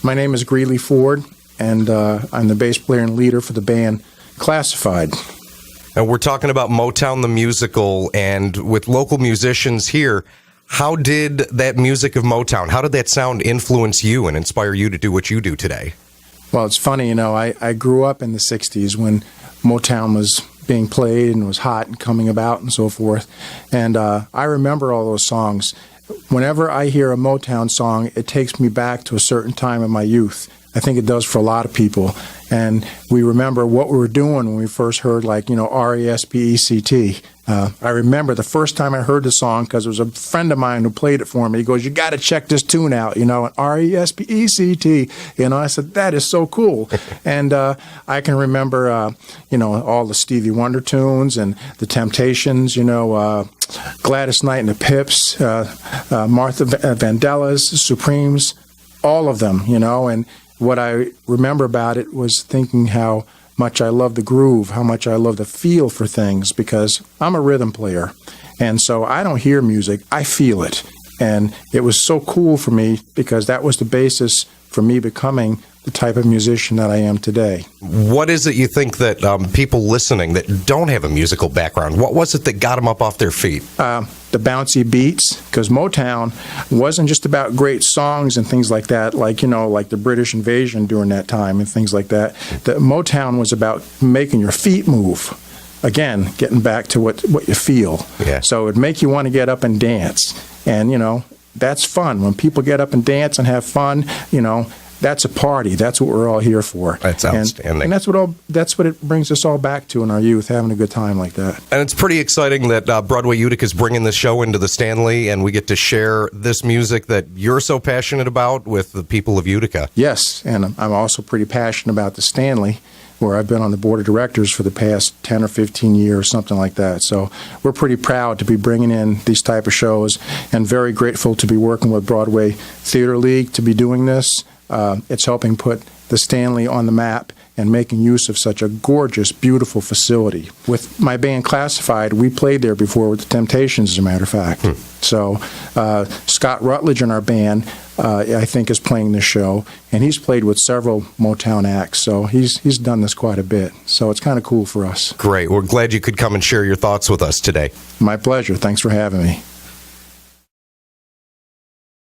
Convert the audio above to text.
My name is Greeley Ford, and I'm the bass player and leader for the band Classified. And we're talking about Motown the musical, and with local musicians here, how did that music of Motown, how did that sound influence you and inspire you to do what you do today? Well, it's funny, I grew up in the 60s when Motown was being played and was hot and coming about and so forth. And I remember all those songs. Whenever I hear a Motown song, it takes me back to a certain time in my youth. I think it does for a lot of people. And we remember what we were doing when we first heard, R-E-S-P-E-C-T. I remember the first time I heard the song because it was a friend of mine who played it for me. He goes, "You got to check this tune out, and R-E-S-P-E-C-T. I said, that is so cool. And I can remember, all the Stevie Wonder tunes and the Temptations, Gladys Knight and the Pips, Martha Vandellas, Supremes, all of them, and what I remember about it was thinking how much I love the groove, how much I love the feel for things, because I'm a rhythm player. And so I don't hear music, I feel it. And it was so cool for me because that was the basis for me becoming the type of musician that I am today. What is it you think that people listening that don't have a musical background, what was it that got them up off their feet? The bouncy beats, because Motown wasn't just about great songs and things like that, like the British invasion during that time and things like that. The Motown was about making your feet move. Again, getting back to what you feel. Yeah. So it would make you want to get up and dance. And, that's fun. When people get up and dance and have fun, that's a party. That's what we're all here for. That's outstanding. And that's what it brings us all back to in our youth, having a good time like that. And it's pretty exciting that Broadway Utica is bringing this show into the Stanley, and we get to share this music that you're so passionate about with the people of Utica. Yes, and I'm also pretty passionate about the Stanley, where I've been on the board of directors for the past 10 or 15 years, something like that. So we're pretty proud to be bringing in these type of shows and very grateful to be working with Broadway Theater League to be doing this. It's helping put the Stanley on the map and making use of such a gorgeous, beautiful facility. With my band Classified, we played there before with the Temptations, as a matter of fact. So Scott Rutledge in our band, I think, is playing this show, and he's played with several Motown acts, so he's done this quite a bit. So it's kind of cool for us. Great. We're glad you could come and share your thoughts with us today. My pleasure. Thanks for having me.